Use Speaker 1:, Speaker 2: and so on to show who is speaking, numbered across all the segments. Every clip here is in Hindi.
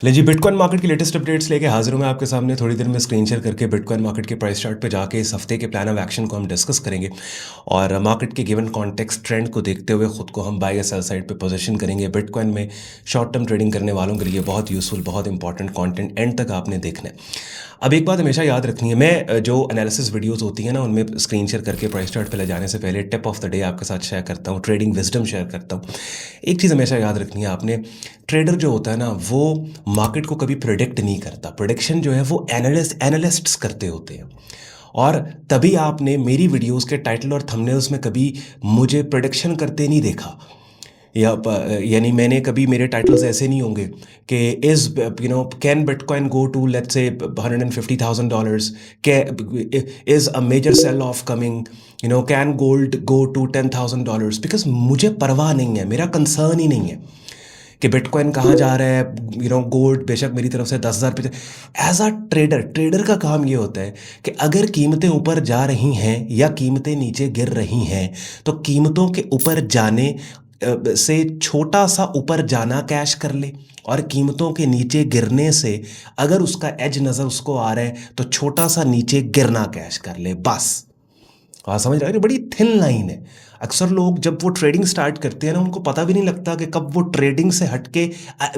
Speaker 1: ले जी बिटकॉइन मार्केट की लेटेस्ट अपडेट्स लेके हाजिर हूँ मैं आपके सामने। थोड़ी देर में स्क्रीन शेयर करके बिटकॉइन मार्केट के प्राइस चार्ट पे जाके इस हफ्ते के प्लान ऑफ एक्शन को हम डिस्कस करेंगे और मार्केट के गिवन कॉन्टेक्स्ट ट्रेंड को देखते हुए खुद को हम बाय या सेल साइड पे पोजीशन करेंगे। बिटकॉइन में शॉर्ट टर्म ट्रेडिंग करने वालों के लिए बहुत यूजफुल, बहुत इंपॉर्टेंट कंटेंट एंड तक आपने देखना है। अब एक बात हमेशा याद रखनी है, मैं जो एनालिसिस वीडियोस होती है ना उनमें स्क्रीन शेयर करके प्राइस चार्ट पे ले जाने से पहले टिप ऑफ द डे आपके साथ शेयर करता हूँ, ट्रेडिंग विजडम शेयर करता हूँ। एक चीज़ हमेशा याद रखनी है आपने, ट्रेडर जो होता है ना वो मार्केट को कभी प्रिडिक्ट नहीं करता। प्रिडिक्शन जो है वो एनालिस्ट्स करते होते हैं। और तभी आपने मेरी वीडियोस के टाइटल और थंबनेल्स में कभी मुझे प्रिडिक्शन करते नहीं देखा, यानी मैंने कभी, मेरे टाइटल्स ऐसे नहीं होंगे कि is can bitcoin go to let's say $150,000, is a major sell off coming, can gold go to $10,000। Because मुझे परवाह नहीं है, मेरा कंसर्न ही नहीं है कि बिटकॉइन कहाँ जा रहा है। गोल्ड बेशक मेरी तरफ से 10,000 पे। एज अ ट्रेडर का काम ये होता है कि अगर कीमतें ऊपर जा रही हैं या कीमतें नीचे गिर रही हैं तो कीमतों के ऊपर जाने से छोटा सा ऊपर जाना कैश कर ले, और कीमतों के नीचे गिरने से अगर उसका एज नज़र उसको आ रहा है तो छोटा सा नीचे गिरना कैश कर ले, बस। हाँ, समझ रहे हैं, बड़ी थिन लाइन है। अक्सर लोग जब वो ट्रेडिंग स्टार्ट करते हैं ना उनको पता भी नहीं लगता कि कब वो ट्रेडिंग से हटके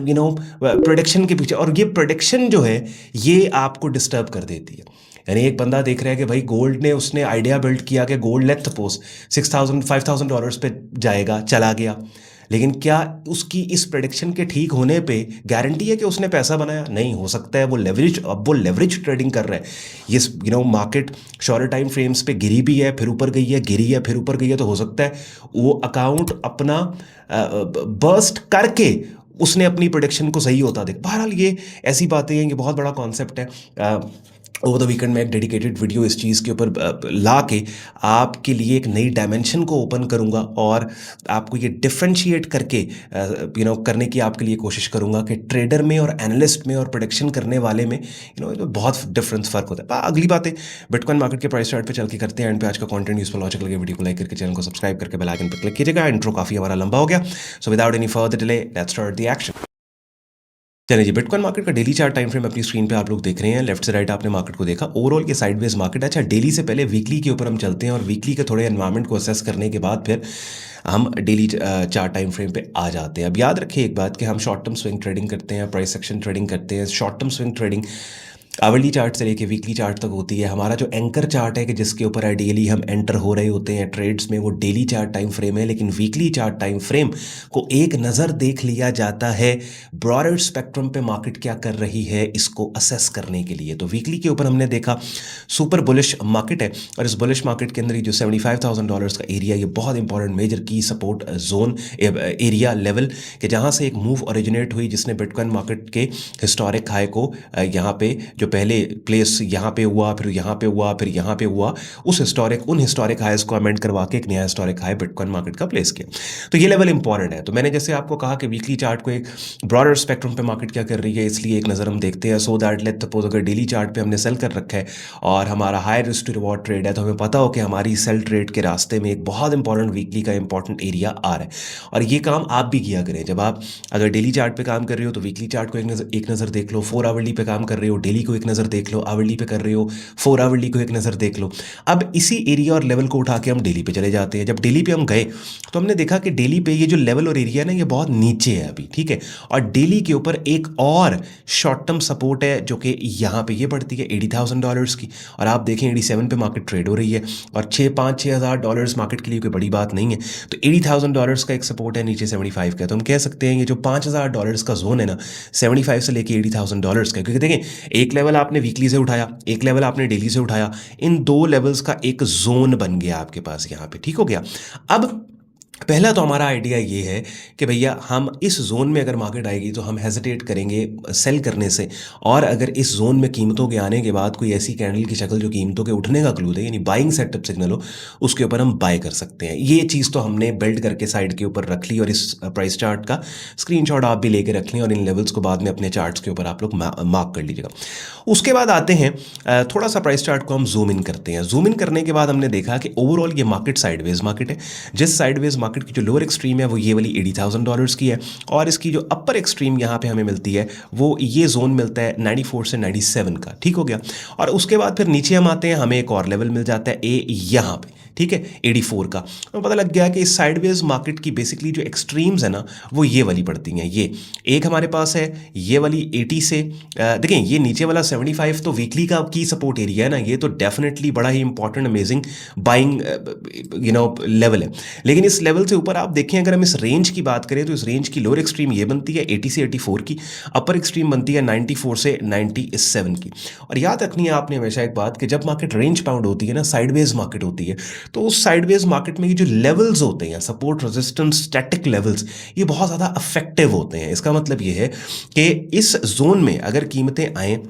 Speaker 1: प्रोडिक्शन के पीछे, और ये प्रोडिक्शन जो है ये आपको डिस्टर्ब कर देती है। यानी एक बंदा देख रहा है कि भाई गोल्ड ने, उसने आइडिया बिल्ड किया कि गोल्ड लेट्स सपोज $6,000 $5,000 पे जाएगा, चला गया, लेकिन क्या उसकी इस प्रेडिक्शन के ठीक होने पे गारंटी है कि उसने पैसा बनाया? नहीं हो सकता है। वो लेवरेज, अब वो लेवरेज ट्रेडिंग कर रहा है। ये मार्केट शॉर्ट टाइम फ्रेम्स पे गिरी भी है, फिर ऊपर गई है, गिरी है, फिर ऊपर गई है, तो हो सकता है वो अकाउंट अपना बर्स्ट करके उसने अपनी प्रोडिक्शन को सही होता देख। बहरहाल ये ऐसी बातें हैं, ये बहुत बड़ा कॉन्सेप्ट है। ओवर द वीकेंड में एक डेडिकेटेड वीडियो इस चीज़ के ऊपर ला के आपके लिए एक नई डायमेंशन को ओपन करूंगा और आपको ये डिफ्रेंशिएट करके करने की आपके लिए कोशिश करूंगा कि ट्रेडर में और एनालिस्ट में और प्रोडिक्शन करने वाले में बहुत डिफरेंस फ़र्क होता है। अगली बातें बिटकॉइन मार्केट के प्राइस चार्ट पे चल के करते हैं। एंड पे आज का कंटेंट यूजफुल लॉजिकल लगे, वीडियो को लाइक करके चैनल को सब्सक्राइब करके बेल आइकन पर क्लिक कीजिएगा। इंट्रो काफ़ी हमारा लंबा हो गया, so without any further delay let's start the action. चलिए जी, बिटकॉइन मार्केट का डेली चार्ट टाइम फ्रेम अपनी स्क्रीन पे आप लोग देख रहे हैं। लेफ्ट से राइट आपने मार्केट को देखा, ओवरऑल के साइडवेज मार्केट। अच्छा, डेली से पहले वीकली के ऊपर हम चलते हैं और वीकली के थोड़े एनवायरनमेंट को असेस करने के बाद फिर हम डेली चार्ट टाइम फ्रेम पे आ जाते हैं। अब याद रखिए एक बात कि हम शॉर्ट टर्म स्विंग ट्रेडिंग करते हैं, प्राइस एक्शन ट्रेडिंग करते हैं। Short term swing trading hourly chart से लेके वीकली चार्ट तक होती है। हमारा जो एंकर चार्ट है कि जिसके ऊपर आइडियली हम एंटर हो रहे होते हैं ट्रेड्स में, वो डेली चार्ट टाइम फ्रेम है, लेकिन वीकली चार्ट टाइम फ्रेम को एक नज़र देख लिया जाता है ब्रॉडर स्पेक्ट्रम पे मार्केट क्या कर रही है इसको असेस करने के लिए। तो वीकली के ऊपर हमने देखा सुपर बुलिश मार्केट है, और इस बुलिश मार्केट के अंदर जो $75,000 का एरिया, ये बहुत इंपॉर्टेंट मेजर की सपोर्ट जोन एरिया लेवल के जहाँ से एक मूव ओरिजिनेट हुई जिसने बिटकॉइन मार्केट के हिस्टोरिक हाई को यहाँ पे जो पहले प्लेस यहाँ पे हुआ, फिर यहाँ पे हुआ, फिर यहाँ पे हुआ, उन हिस्टोरिक हाईज को अमेंड करवा के एक नया हिस्टोरिक हाई बिटकॉइन मार्केट का प्लेस किया। तो ये लेवल इंपॉर्टेंट है। तो मैंने जैसे आपको कहा कि वीकली चार्ट को एक ब्रॉडर स्पेक्ट्रम पे मार्केट क्या कर रही है इसलिए एक नज़र हम देखते हैं, सो दैट लेट्स सपोज अगर डेली चार्ट पे हमने सेल कर रखा है और हमारा high risk to reward trade है, तो हमें पता हो कि हमारी सेल ट्रेड के रास्ते में एक बहुत इंपॉर्टेंट वीकली का इंपॉर्टेंट एरिया आ रहा है। और ये काम आप भी किया करें। जब आप अगर डेली चार्ट पे काम कर रहे हो तो वीकली चार्ट को एक नज़र देख लो, 4 आवरली पे काम कर रहे हो डेली को एक नज़र देख लो, आवरली पे कर रहे हो 4 आवरली को एक नज़र देख लो। अब इसी एरिया और लेवल को उठा के हम डेली पे चले जाते हैं। जब डेली पे हम गए तो हमने देखा कि डेली पे ये जो लेवल और एरिया है ना ये बहुत नीचे है अभी, ठीक है। और डेली के ऊपर एक और शॉर्ट टर्म सपोर्ट है जो कि यहाँ पे ये पड़ती है $80,000 की, और आप देखें 87 पे मार्केट ट्रेड हो रही है और 6,000-6,000 मार्केट के लिए कोई बड़ी बात नहीं है। तो $80,000 का एक सपोर्ट है, नीचे 75 का। तो हम कह सकते हैं ये जो $5,000 का जोन है ना 75 से लेके $80,000 का, क्योंकि देखें एक लेवल आपने वीकली से उठाया, एक लेवल आपने डेली से उठाया, इन दो लेवल्स का एक जोन बन गया आपके पास यहाँ पे, ठीक हो गया। अब पहला तो हमारा आइडिया ये है कि भैया हम इस जोन में अगर मार्केट आएगी तो हम हेजिटेट करेंगे सेल करने से, और अगर इस जोन में कीमतों के आने के बाद कोई ऐसी कैंडल की शक्ल जो कीमतों के उठने का क्लू दे, यानी बाइंग सेटअप सिग्नल हो, उसके ऊपर हम बाय कर सकते हैं। ये चीज़ तो हमने बिल्ड करके साइड के ऊपर रख ली, और इस प्राइस चार्ट का स्क्रीनशॉट आप भी लेके रख लें और इन लेवल्स को बाद में अपने चार्ट्स के ऊपर आप लोग मार्क कर लीजिएगा। उसके बाद आते हैं थोड़ा सा प्राइस चार्ट को हम जूम इन करते हैं। जूम इन करने के बाद हमने देखा कि ओवरऑल ये मार्केट साइडवेज मार्केट है। जिस साइडवेज मार्केट की जो लोअर एक्सट्रीम है वो ये वाली $80,000 की है, और इसकी जो अपर एक्सट्रीम यहाँ पे हमें मिलती है वो ये जोन मिलता है 94 से 97 का। ठीक हो गया। और उसके बाद फिर नीचे हम आते हैं, हमें एक और लेवल मिल जाता है ए यहाँ पे, ठीक है, 84 का। तो पता लग गया कि इस साइडवेज मार्केट की बेसिकली जो एक्सट्रीम्स है ना वो ये वाली पड़ती हैं। ये एक हमारे पास है ये वाली 80 से देखें, ये नीचे वाला 75 तो वीकली का की सपोर्ट एरिया है ना, ये तो डेफिनेटली बड़ा ही इंपॉर्टेंट अमेजिंग बाइंग लेवल है। लेकिन इस लेवल से ऊपर आप देखें, अगर हम इस रेंज की बात करें तो इस रेंज की लोअर एक्सट्रीम ये बनती है 80 से 84 की, अपर एक्सट्रीम बनती है 94 से 97 की। और याद रखनी है आपने हमेशा एक बात कि जब मार्केट रेंज बाउंड होती है ना, साइडवेज मार्केट होती है, तो उस साइडवेज मार्केट में ये जो लेवल्स होते हैं, सपोर्ट रेजिस्टेंस स्टैटिक लेवल्स, ये बहुत ज़्यादा इफेक्टिव होते हैं। इसका मतलब ये है कि इस जोन में अगर कीमतें आएँ,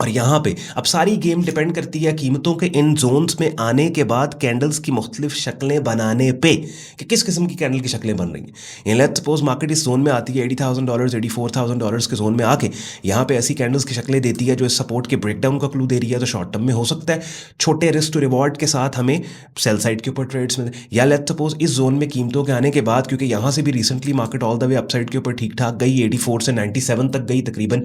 Speaker 1: और यहाँ पे अब सारी गेम डिपेंड करती है कीमतों के इन जोन्स में आने के बाद कैंडल्स की मुख्तलिफ शक्लें बनाने पे कि किस किस्म की कैंडल की शक्लें बन रही हैं। लेट्स सपोज मार्केट इस जोन में आती है $80,000 $84,000 के जोन में आके यहाँ पे ऐसी कैंडल्स की शक्लें देती है जो इस सपोर्ट के ब्रेकडाउन का क्लू दे रही है, तो शॉर्ट टर्म में हो सकता है छोटे रिस्क टू रिवॉर्ड के साथ हमें सेल साइड के ऊपर ट्रेड्स में। या लेट्स सपोज इस जोन में कीमतों के आने के बाद, क्योंकि यहाँ से भी recently market all the way upside के ऊपर ठीक ठाक गई, 84 से 97 तक गई, तकरीबन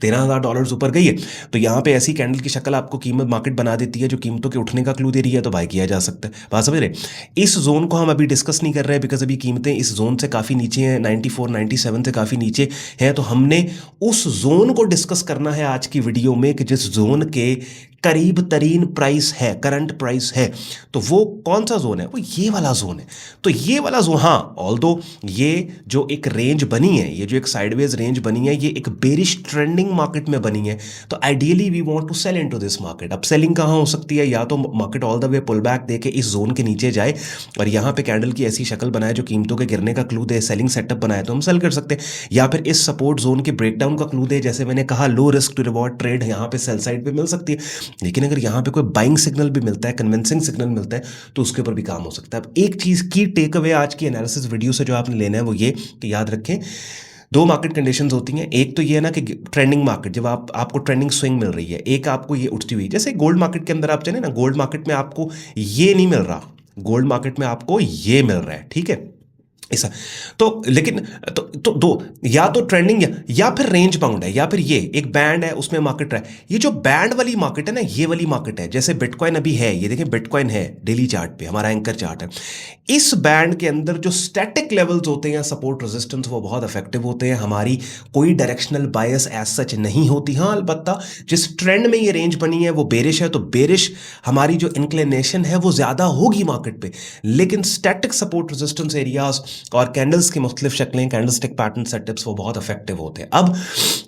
Speaker 1: $13,000 ऊपर गई है, तो यहाँ पे ऐसी कैंडल की शक्ल आपको कीमत मार्केट बना देती है जो कीमतों के उठने का क्लू दे रही है, तो बाय किया जा सकता है। बात समझ रहे? इस जोन को हम अभी डिस्कस नहीं कर रहे हैं बिकॉज अभी कीमतें इस जोन से काफ़ी नीचे हैं, 94 97 से काफ़ी नीचे हैं, तो हमने उस जोन को डिस्कस करना है आज की वीडियो में कि जिस जोन के करीब तरीन प्राइस है, करंट प्राइस है, तो वो कौन सा जोन है? वो ये वाला जोन है। तो ये वाला जोन, हाँ, ऑल्दो ये जो एक रेंज बनी है, ये जो एक साइडवेज रेंज बनी है, ये एक बेरिश ट्रेंडिंग मार्केट में बनी है, तो ideally we want to sell into this market. अब सेलिंग कहाँ हो सकती है? या तो market all the way pull back दे के इस जोन के नीचे जाए और यहाँ पे कैंडल की ऐसी शक्ल बनाए जो कीमतों के गिरने का क्लू दे, सेलिंग सेटअप बनाए तो हम सेल कर सकते हैं, या फिर इस सपोर्ट जोन के ब्रेकडाउन का क्लू दे, जैसे मैंने कहा low risk to reward trade यहाँ पे सेल साइड पे मिल सकती है। लेकिन अगर यहाँ पे कोई बाइंग सिग्नल भी मिलता है, कन्विंसिंग सिग्नल मिलता है, तो उसके ऊपर भी काम हो सकता है। अब एक चीज़ की टेक अवे आज की एनालिसिस वीडियो से जो आपने लेना है वो ये कि याद रखें, दो मार्केट कंडीशंस होती हैं। एक तो ये है ना कि ट्रेंडिंग मार्केट, जब आपको ट्रेंडिंग स्विंग मिल रही है, एक आपको ये उठती हुई, जैसे गोल्ड मार्केट के अंदर आप चले ना, गोल्ड मार्केट में आपको ये नहीं मिल रहा, गोल्ड मार्केट में आपको ये मिल रहा है, ठीक है, ऐसा। तो लेकिन तो दो, या तो ट्रेंडिंग या फिर रेंज बाउंड है, या फिर ये एक बैंड है उसमें मार्केट है। ये जो बैंड वाली मार्केट है ना, ये वाली मार्केट है, जैसे बिटकॉइन अभी है, ये देखें बिटकॉइन है डेली चार्ट पे, हमारा एंकर चार्ट है। इस बैंड के अंदर जो स्टैटिक लेवल्स होते हैं, सपोर्ट रेजिस्टेंस, वो बहुत इफेक्टिव होते हैं। हमारी कोई डायरेक्शनल बायस एज सच नहीं होती। हाँ, अलबत्ता जिस ट्रेंड में ये रेंज बनी है वो बेरिश है, तो बेरिश हमारी जो इंक्लिनेशन है वो ज़्यादा होगी मार्केट पे। लेकिन स्टैटिक सपोर्ट रेजिस्टेंस एरियाज और कैंडल्स की मुख्तलिफ शक्लें, कैंडलस्टिक पैटर्न सेटअप्स, वो बहुत इफेक्टिव होते हैं। अब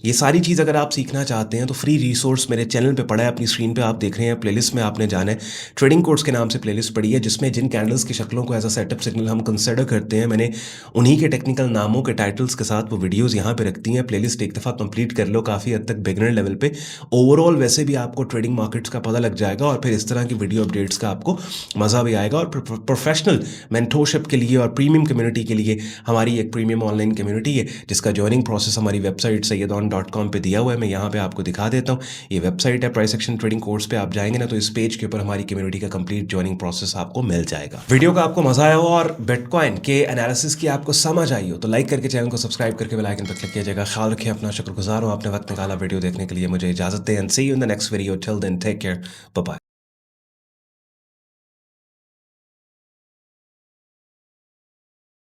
Speaker 1: ये सारी चीज़ अगर आप सीखना चाहते हैं तो फ्री रिसोर्स मेरे चैनल पे पड़ा है, अपनी स्क्रीन पे आप देख रहे हैं। प्लेलिस्ट में आपने जाना है, ट्रेडिंग कोर्स के नाम से प्लेलिस्ट पड़ी है, जिसमें जिन कैंडल्स की शक्लों को एज अ सेटअप सिग्नल हम कंसिडर करते हैं, मैंने उन्हीं के टेक्निकल नामों के टाइटल्स के साथ वो वीडियोज़ यहाँ पे रखती हैं। प्लेलिस्ट एक दफ़ा कंप्लीट कर लो, काफ़ी हद तक बिगनर लेवल पे, ओवरऑल वैसे भी आपको ट्रेडिंग मार्केट्स का पता लग जाएगा, और फिर इस तरह की वीडियो अपडेट्स का आपको मज़ा भी आएगा। और प्रोफेशनल मेंटोरशिप के लिए और प्रीमियम कम्युनिटी के लिए हमारी एक प्रीमियम ऑनलाइन कम्युनिटी है, जिसका ज्वाइनिंग प्रोसेस हमारी वेबसाइट sayyadon.com पे दिया हुआ है। मैं यहाँ पे आपको दिखा देता हूँ, ये वेबसाइट है, प्राइस एक्शन ट्रेडिंग कोर्स पे आप जाएंगे ना, तो इस पेज के ऊपर हमारी कम्युनिटी का कंप्लीट ज्वाइनिंग प्रोसेस आपको मिल जाएगा। वीडियो का आपको मजा आया हो और बिटकॉइन के एनालिसिस की आपको समझ आई हो, तो लाइक करके चैनल को सब्सक्राइब करके बेल आइकन पर क्लिक कीजिएगा। ख्याल रखिए अपना, शुक्रगुजार हूँ आपने वक्त निकाला वीडियो देखने के लिए। मुझे इजाजत दें, and see you in the next video. Till then take care, bye bye.